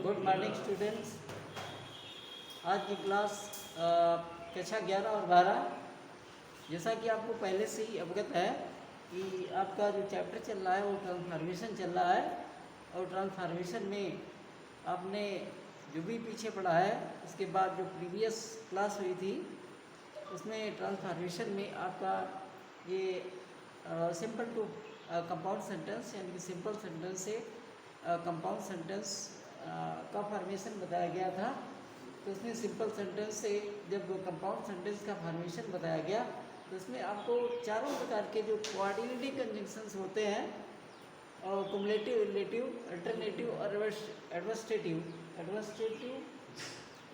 Good morning students. आज की class कक्षा 11 और 12, जैसा कि आपको पहले से ही अवगत है कि आपका जो चैप्टर चल रहा है वो ट्रांसफॉर्मेशन चल रहा है। और ट्रांसफॉर्मेशन में आपने जो भी पीछे पढ़ा है, उसके बाद जो प्रीवियस क्लास हुई थी उसमें ट्रांसफॉर्मेशन में आपका ये सिंपल टू कंपाउंड सेंटेंस यानी कि सिंपल सेंटेंस से कंपाउंड सेंटेंस का फॉर्मेशन बताया गया था। तो उसमें सिंपल सेंटेंस से जब कंपाउंड सेंटेंस का फॉर्मेशन बताया गया तो उसमें आपको चारों प्रकार के जो कोऑर्डिनेटिंग कंजंक्शंस होते हैं, और कुमुलेटिव, रिलेटिव, अल्टरनेटिव और एडवर्सेटिव,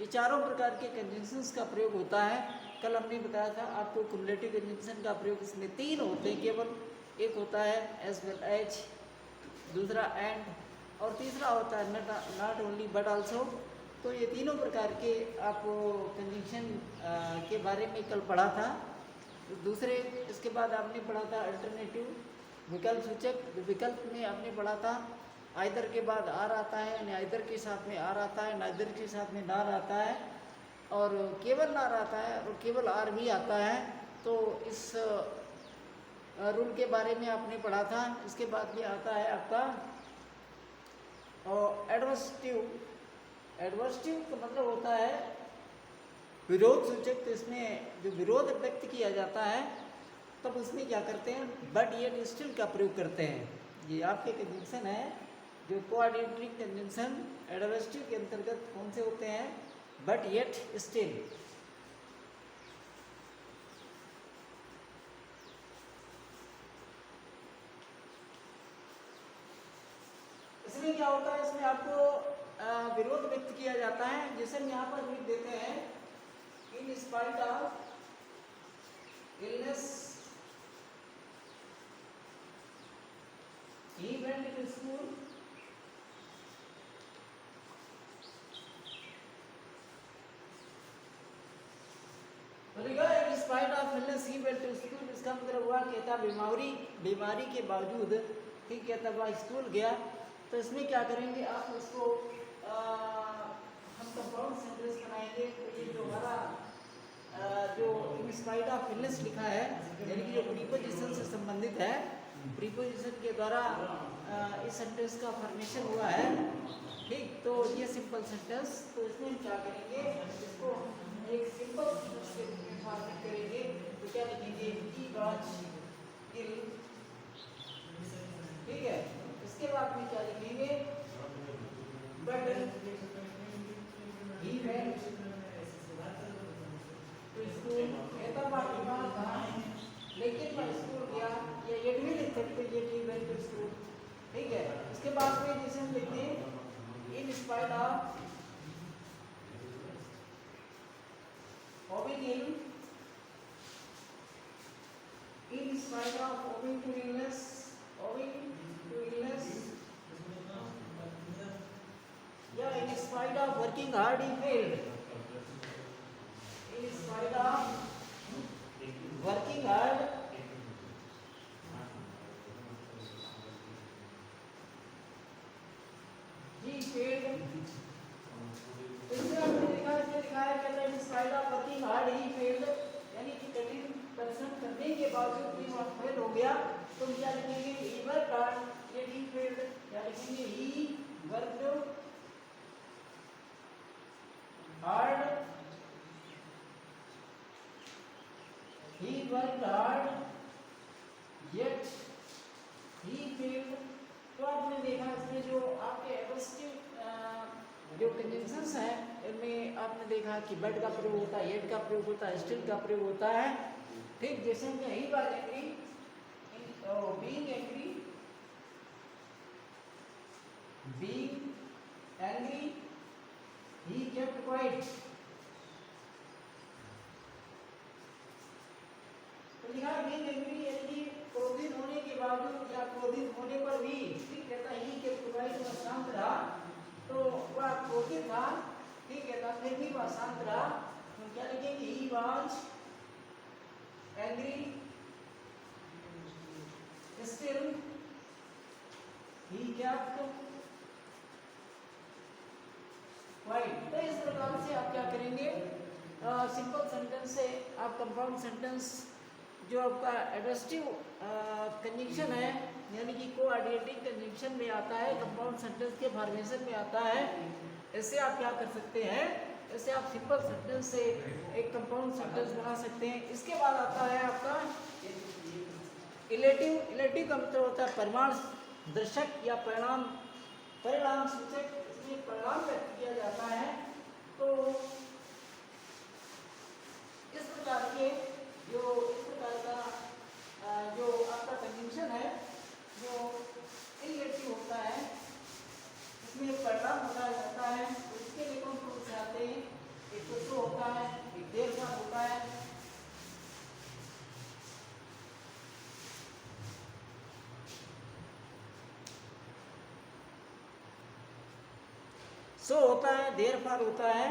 ये चारों प्रकार के कंजंक्शंस का प्रयोग होता है। कल हमने बताया था आपको कुमुलेटिव कंजंक्शन का प्रयोग इसमें 3 होते हैं केवल। एक होता है एज वेल एज, दूसरा एंड, और तीसरा होता है नॉट ओनली बट आल्सो। तो ये तीनों प्रकार के आपको कंजंक्शन के बारे में कल पढ़ा था। दूसरे इसके बाद आपने पढ़ा था अल्टरनेटिव, विकल्प सूचक। विकल्प में आपने पढ़ा था आइदर के बाद आर आता है, नाइदर के साथ में आर आता है, नाइदर के साथ में नार आता है, और केवल नार आता है, और केवल आर भी आता है। तो इस रूल के बारे में आपने पढ़ा था। इसके बाद में आता है आपका और एडवर्सेटिव। एडवर्सेटिव का मतलब होता है विरोध सूचक। तो इसमें जो विरोध व्यक्त किया जाता है तब उसमें क्या करते हैं, बट येट स्टिल का प्रयोग करते हैं। ये आपके कंजंक्शन है जो कोऑर्डिनेटिंग कंजंक्शन एडवर्सेटिव के अंतर्गत कौन से होते हैं, बट येट स्टिल। इसमें क्या होता है, इसमें आपको विरोध व्यक्त किया जाता है। जैसे हम यहाँ पर लिख देते हैं in spite of illness he went to school. In spite of illness he went to school, इसका मतलब हुआ कि था बीमारी के बावजूद, ठीक है, तब वह स्कूल गया। तो इसमें क्या करेंगे आप उसको हम कंपाउंड सेंटेंस बनाएंगे। तो ये जो हमारा जो इन स्पाइट ऑफ इलनेस लिखा है यानी कि जो प्रीपोजिशन से संबंधित है, प्रीपोजिशन के द्वारा इस सेंटेंस का फॉर्मेशन हुआ है, ठीक। तो ये सिंपल सेंटेंस, तो इसमें हम क्या करेंगे, इसको एक सिंपल सेंटेंस के रूप में फॉर्मेट करेंगे। तो क्या लिखेंगे, ही वाज इल, ठीक है। इसके बाद में क्या लिखेंगे, but he went to school. कहता बात बीमार था लेकिन वह स्कूल गया, या ये भी लिख सकते हैं ही वेंट टू स्कूल, ठीक है। इसके बाद में जैसे हम लिखते हैं in spite of owing in spite of owing to illness, yeah, in spite of working hard he failed. In spite of working hard he failed. तो इसमें आपने लिखा है कहता है इन spite of working hard he failed, यानी कि कठिन परिश्रम करने के बावजूद भी वह फेल हो गया। तो हम क्या लिखेंगे, ही वर्कड हार्ड, ये ही फेल्ड, या लिखेंगे he worked hard, he worked hard yet he failed। तो आपने देखा इसमें जो आपके एडवर्सेटिव जो कंजंक्शंस हैं इनमें आपने देखा कि बट का प्रयोग होता है, येट का प्रयोग होता है, स्टिल का प्रयोग होता है, ठीक। जैसे हम यही बात angry, being angry, he kept quiet। तो लिखा बीइंग एंग्री यानी कि क्रोधित होने के बावजूद या क्रोधित होने पर भी, ठीक, कहता है ही kept quiet, वह शांत रहा। तो वह क्रोधित था, ठीक है, तो फिर भी वह शांत रहा। तो क्या लिखेंगे, he was angry still he kept white. तो इस प्रकार से आप क्या करेंगे, सिंपल सेंटेंस से आप कंपाउंड सेंटेंस जो आपका एडजेक्टिव कंजंक्शन है यानी कि कोऑर्डिनेटिंग कंजंक्शन में आता है, कंपाउंड सेंटेंस के फॉर्मेशन में आता है, इससे आप क्या कर सकते हैं, इससे आप सिंपल सेंटेंस से एक कंपाउंड सेंटेंस बना सकते हैं। इसके बाद आता है आपका इलेटिव। इलेटिव का मतलब होता है परिमाण दर्शक या परिणाम सूचक, इसमें परिणाम व्यक्त किया जाता है। तो इस प्रकार के इस प्रकार का जो आपका कंजंक्शन है जो इलेटिव होता है, इसमें परिणाम बताया जाता है। इसके लिए कौन कौन से आते हैं, एक तो सो होता है, एक देर का होता है, सो होता है, देर फार होता है,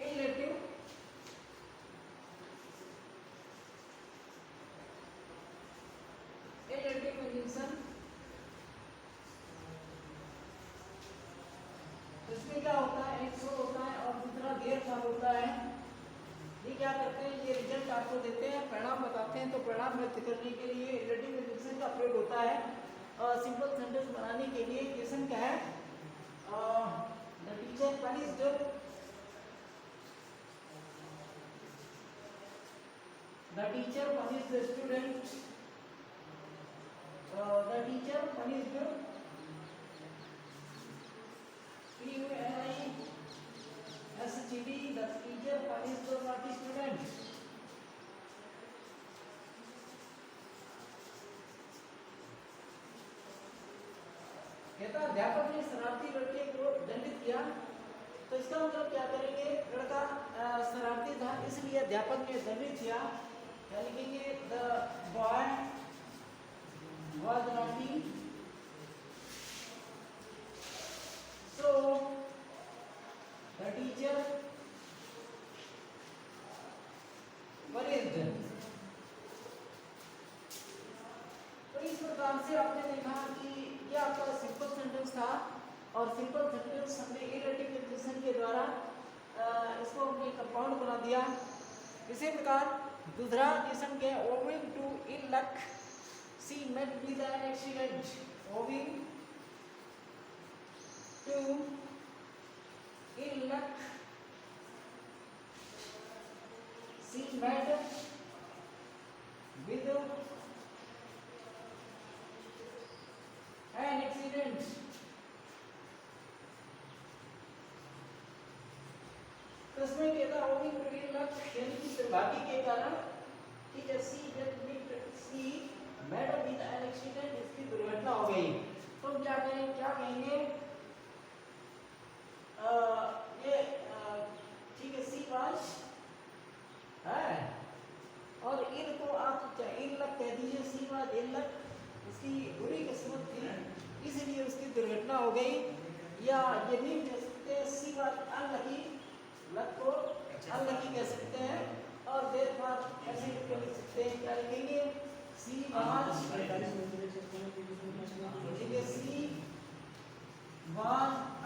इलेटिव कंजंक्शन। इसमें क्या होता है, एक सो होता है और दूसरा देर फार होता है। ये क्या करते हैं, ये रिजल्ट आपको देते हैं, परिणाम बताते हैं। तो परिणाम व्यक्त करने के लिए इलेटिव कंजंक्शन का प्रयोग होता है। सिंपल सेंटेंस बनाने के लिए क्वेश्चन क्या है, the teacher punished the teacher punished the student, the teacher punished PUNISHED, the teacher punished the naughty student। कहता अध्यापक ने शरारती लड़के को दंडित किया। तो इसका मतलब क्या करेंगे, लड़का शरारती था इसलिए अध्यापक ने दंडित किया। क्या लिखेंगे, the boy was naughty so the teacher punished। तो इस प्रकार से आपने देखा कि यह आपका सिंपल सेंटेंस था और सिंपल सेंटेंस हमने इलेटिव कंजंक्शन के द्वारा इसको हमने कंपाउंड बना दिया। इसी प्रकार दूसरा क्वेश्चन के owing to ill luck she met with an accident, owing to ill luck she met with an accident. तो इसमें कहता ओविंग टू इल लक यानी कि दुर्भाग्य के कारण teacher she met with an accident, इसकी दुर्घटना हो गई। तो हम क्या करें, क्या कहेंगे, ये ठीक है, सी वाज है और इल को आप इल लक कह दीजिए, सी वाज इल लक, उसकी बुरी किस्मत थी इसलिए उसकी दुर्घटना हो गई। या ये भी कह सकते हैं सी वाज अनलकी, लक को अनलकी कह सकते हैं। और देर फार ऐसे लिख सकते हैं, क्या लिखेंगे, she was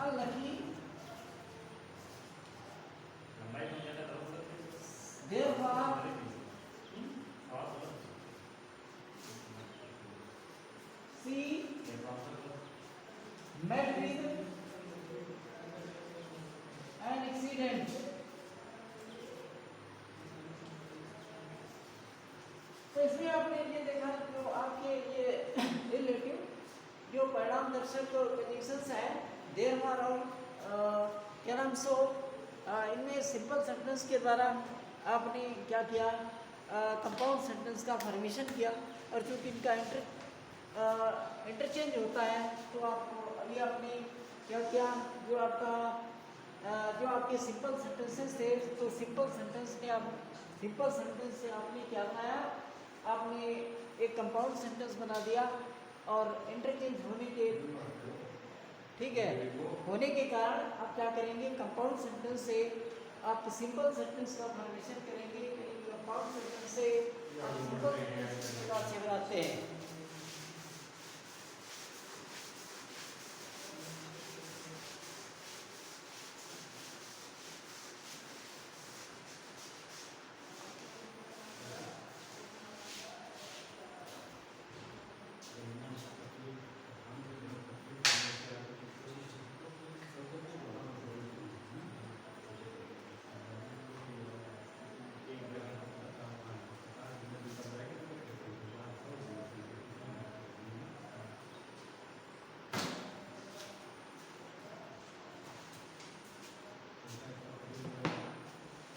unlucky therefore she met with an accident। तो इसमें आपने ये देखा जो आपके ये रिलेटिव जो परिणाम दर्शक कंडीशंस है देर फार और क्या नाम सो, इनमें सिंपल सेंटेंस के द्वारा आपने क्या किया, कंपाउंड सेंटेंस का फॉर्मेशन किया। और चूंकि इनका इंटरचेंज होता है तो आपको अभी आपने क्या किया, जो आपके सिंपल सेंटेंसेस थे तो सिंपल सेंटेंस से आपने क्या बनाया, आपने एक कंपाउंड सेंटेंस बना दिया। और इंटरचेंज होने के कारण आप क्या करेंगे, कंपाउंड सेंटेंस से आप सिंपल सेंटेंस का फॉर्मेशन करेंगे। कंपाउंड सेंटेंस से आप सिंपल सेंटेंस बनाते हैं।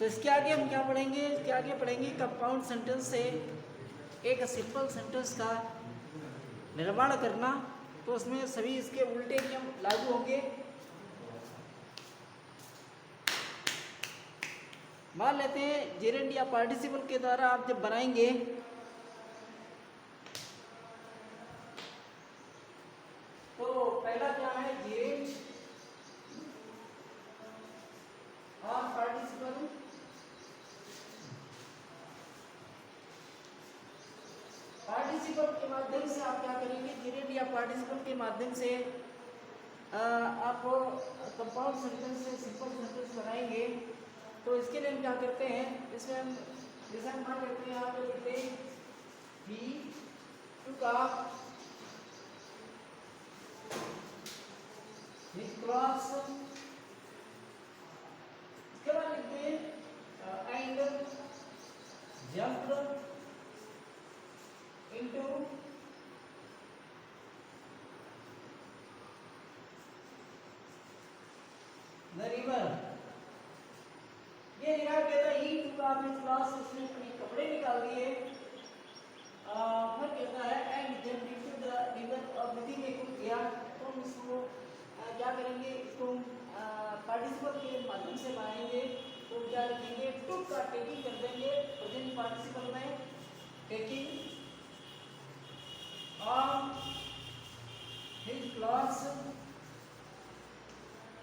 तो इसके आगे हम क्या पढ़ेंगे, इसके आगे पढ़ेंगे कंपाउंड सेंटेंस से एक सिंपल सेंटेंस का निर्माण करना। तो उसमें सभी इसके उल्टे नियम लागू होंगे। मान लेते हैं जेरेंड या पार्टिसिपल के द्वारा आप जब बनाएंगे तो पहला क्या है, जेरेंड और पार्टिसिपल के माध्यम से आप क्या करेंगे, जेरेंड या पार्टिसिपल के माध्यम से आप कंपाउंड सेंटेंस से सिंपल सेंटेंस बनाएंगे। तो इसके लिए हम क्या करते हैं, इसमें हम जैसे हम मान लेते हैं यहाँ पे लिखते हैं ही टुक हिज क्लास, इसके बाद लिखते हैं and jumped into the river. ये लिखा गया था ही टुक हिज क्लास, उसने अपने कपड़े निकाल दिए। फिर कहता है and jumped into the river, और नदी में कूद गया। तो हम इसको क्या करेंगे, इसको पार्टिसिपल के माध्यम से बनाएंगे। तो क्या लिखेंगे, टुक का टेकिंग कर देंगे प्रेजेंट पार्टिसिपल में, taking on his class,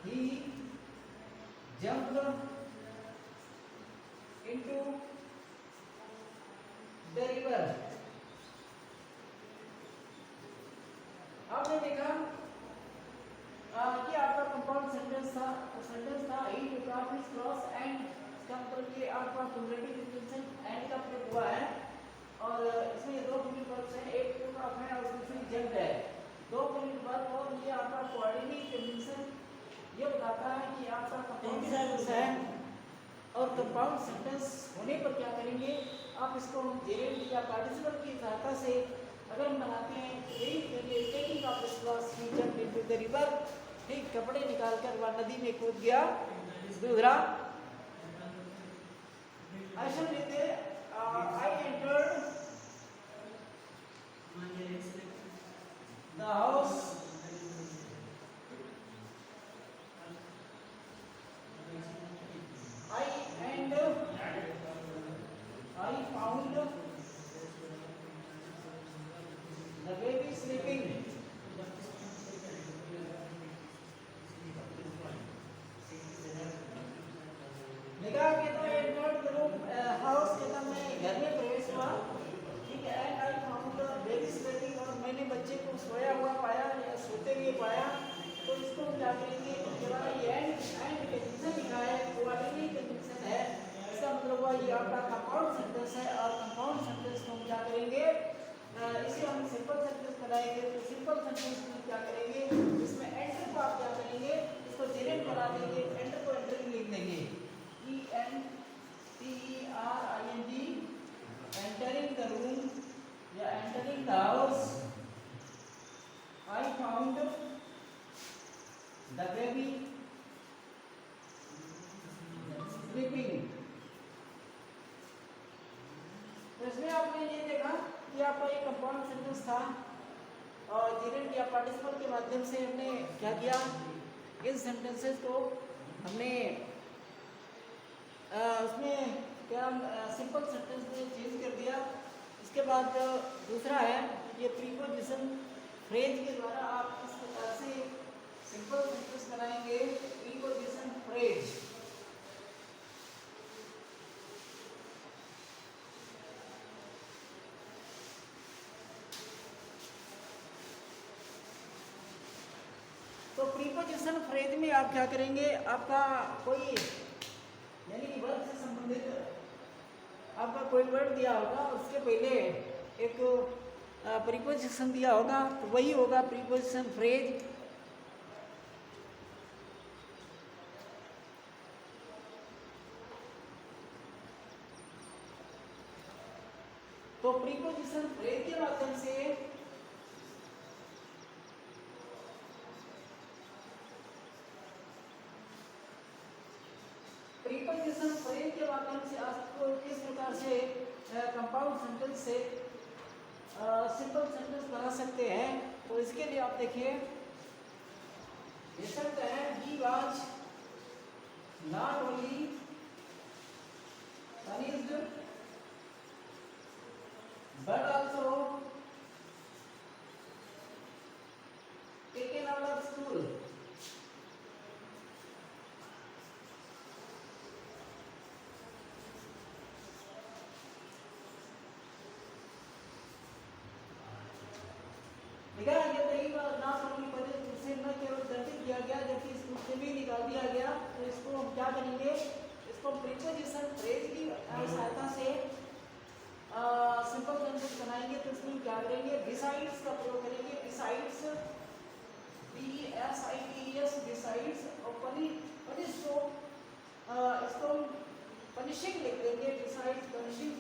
he jumped into the river। आपने देखा कि आपका कंपाउंड सेंटेंस था ही टुक हिज क्लास एंड, इसका मतलब ये आपका कम्युलेटिव इंटेंशन एंड का प्रयोग हुआ है। और इसमें दो प्रीपोजिशन वर्ब्स हैं, एक टुक ऑफ है और दूसरी जंप्ड है। दो प्रीपोजिशन वर्ब और ये आपका कोऑर्डिनेट कंडीशन ये बताता है कि आपका कंपाउंड सेंटेंस है। और कंपाउंड सेंटेंस होने पर क्या करेंगे, आप इसको जेरेंड या पार्टिसिपल की सहायता से अगर हम बनाते हैं तो यही करेंगे, taking of his clothes he jumped into the river, ठीक, कपड़े निकालकर वह नदी में कूद गया। दूसरा एक्शन लेते हैं, I entered the house I found the baby sleeping। निकाह के तो एंटर्ड द रूम हाउस के नाम में घर में प्रवेश हुआ, ठीक है। And I found the baby sleeping, और मैंने बच्चे को सोया हुआ पाया या सोते हुए पाया। तो इसको क्या करेंगे, ये एंड कंडीशन लिखा है, कोऑर्डिनेट कंडीशन है, इसका मतलब हुआ ये आपका कंपाउंड सेंटेंस है। और कंपाउंड सेंटेंस को हम क्या करेंगे, इसे हम सिंपल सेंटेंस बनाएंगे। तो सिंपल सेंटेंस में क्या करेंगे, इसमें एंटर को आप क्या करेंगे, इसको जेरेंड बना देंगे, एंटर को एंटरिंग लिख देंगे, ENTERING, एंटरिंग द रूम या entering the house. I found the baby sleeping. तो इसमें आपने ये देखा कि आपका ये कंपाउंड सेंटेंस था और जेरेंड या पार्टिसिपल के माध्यम से हमने क्या किया, इन सेंटेंसेस को हमने उसमें क्या सिंपल सेंटेंस में चेंज कर दिया। इसके बाद दूसरा है ये प्रीपोजिशन फ्रेज के द्वारा आप इस प्रकार से सिंपल सेंटेंस बनाएंगे, प्रीपोजिशन फ्रेज। तो प्रीपोजिशन फ्रेज में आप क्या करेंगे, आपका कोई यानी कि वर्ब से संबंधित आपका कोई वर्ड दिया होगा, उसके पहले एक प्रीपोजिशन दिया होगा, तो वही होगा प्रीपोजिशन फ्रेज। तो प्रीपोजिशन फ्रेज के माध्यम से प्रीपोजिशन फ्रेज के माध्यम से आपको किस प्रकार से कंपाउंड सेंटेंस से सिंपल सेंटेंस बना सकते हैं। तो इसके लिए आप देखिए, ये शब्द है he was not only punished but also taken out of school. देखा ये कई बार ना समझने पड़े, उससे न केवल दंडित किया गया जबकि स्कूल से भी निकाल दिया गया। तो इसको हम क्या करेंगे, इसको प्रीपोजिशन फ्रेज की सहायता से सिंपल सेंटेंस बनाएंगे। तो इसमें क्या करेंगे, बिसाइड्स का प्रयोग करेंगे। बिसाइड्स BSIDS बिसाइड्स और पनिश को इसको पनिशिंग लिख देंगे। Besides punishing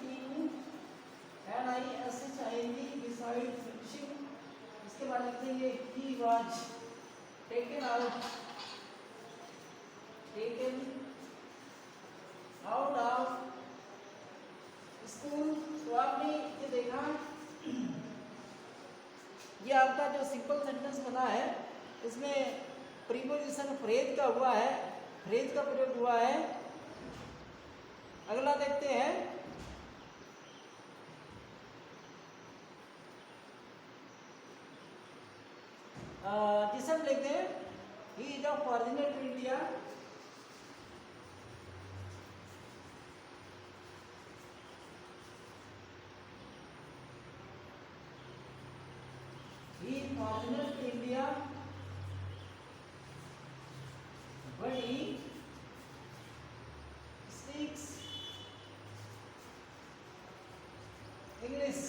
PUNISHING besides punishing. इसके बाद लिखेंगे he was taken out of school. तो आपने ये देखा, ये आपका जो सिंपल सेंटेंस बना है इसमें प्रीपोजिशन फ्रेज का हुआ है, फ्रेज का प्रयोग हुआ है। अगला देखते हैं, जिसे हम लिखते हैं he is of original to India. He is original to India, but he speaks English.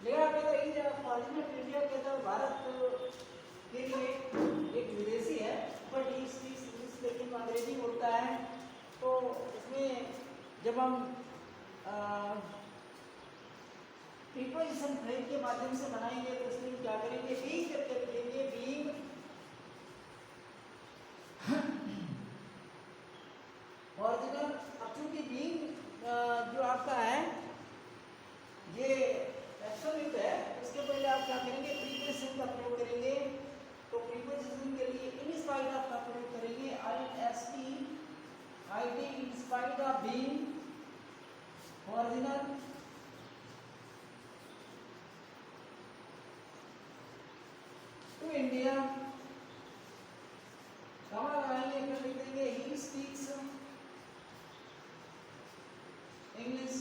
लेकिन आप अगर इज ओरिजिनल टू इंडिया के तो भारत के लिए एक विदेशी है, बट ही स्पीक्स इंग्लिश, लेकिन अंग्रेजी बोलता है। तो इसमें जब हम प्रीपोजिशन फ्रेज के माध्यम से बनाएंगे तो इसमें क्या करेंगे, बीइंग करके लिखेंगे। Being original. अब चूंकि बीइंग जो आपका है ये एब्सोल्यूट है, इसके पहले आप क्या करेंगे, प्रीपोजिशन का प्रयोग करेंगे। तो प्रीपोजिशन के लिए इन स्पाइट ऑफ का प्रयोग करेंगे। INSPID in spite of being original to India. कहाँ लगाएंगे, फिर लिख देंगे ही स्पीक्स इंग्लिश।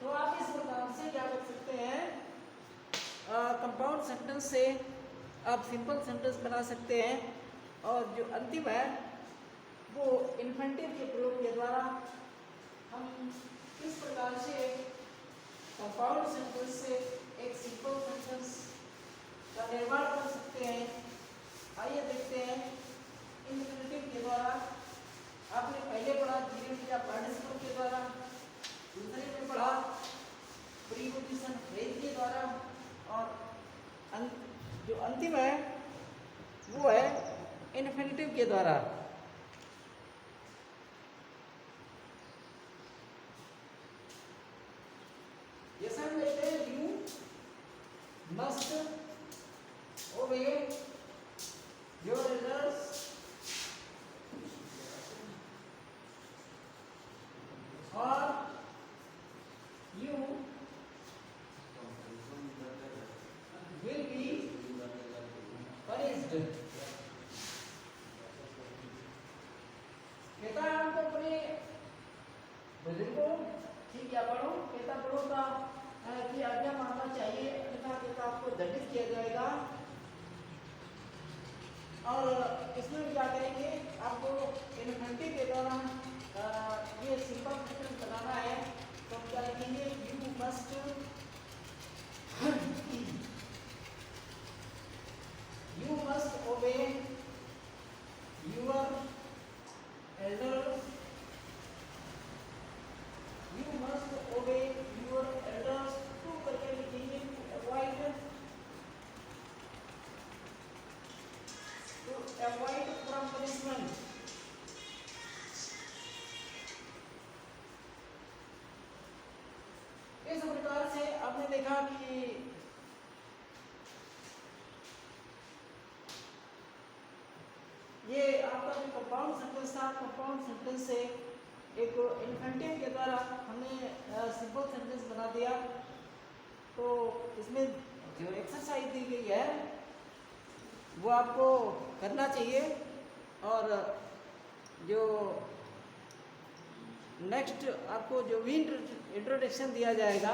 तो आप इस प्रकार से क्या कर सकते हैं, कंपाउंड सेंटेंस से आप सिंपल सेंटेंस बना सकते हैं। और जो अंतिम है वो इन्फिनेटिव के प्रयोग के द्वारा हम किस प्रकार से कंपाउंड सेंटेंस से एक सिंपल सेंटेंस का निर्माण कर सकते हैं। आइए देखते हैं इन्फिनेटिव के द्वारा। आपने पहले पढ़ा जीरो या पार्टिसिपल के द्वारा, दूसरे में पढ़ा प्रीपोजिशन फ्रेज के द्वारा, और जो अंतिम है वो है इन्फिनेटिव के द्वारा। ये सब लेते हैं, you must obey your elders or you will be punished। कहता है हमको अपने बुजुर्गों ठीक या बड़ों, कहता बड़ों का की आज्ञा मानना चाहिए, अन्यथा कहता आपको दंडित किया जाएगा। और इसमें क्या करेंगे, आपको इन्फिनेटिव के द्वारा ये सिंपल सेंटेंस बनाना है। तो क्या लिखेंगे, you must obey your elders. You must obey your elders to करके लिखेंगे, टू इस प्रकार से आपने देखा कि ये आपका जो कंपाउंड सेंटेंस था, कंपाउंड सेंटेंस से एक इन्फिनेटिव के द्वारा हमने सिंपल सेंटेंस बना दिया। तो इसमें जो एक्सरसाइज दी गई है वो आपको करना चाहिए, और जो नेक्स्ट आपको जो भी इंट्रोडक्शन दिया जाएगा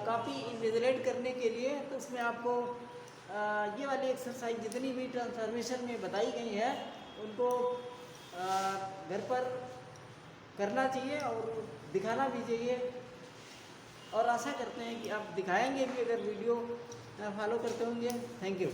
काफ़ी इन्विजिलेट करने के लिए, तो उसमें आपको ये वाली एक्सरसाइज जितनी भी ट्रांसफॉर्मेशन में बताई गई है उनको घर पर करना चाहिए और दिखाना भी चाहिए, और आशा करते हैं कि आप दिखाएंगे भी अगर वीडियो फॉलो करते होंगे। Thank you.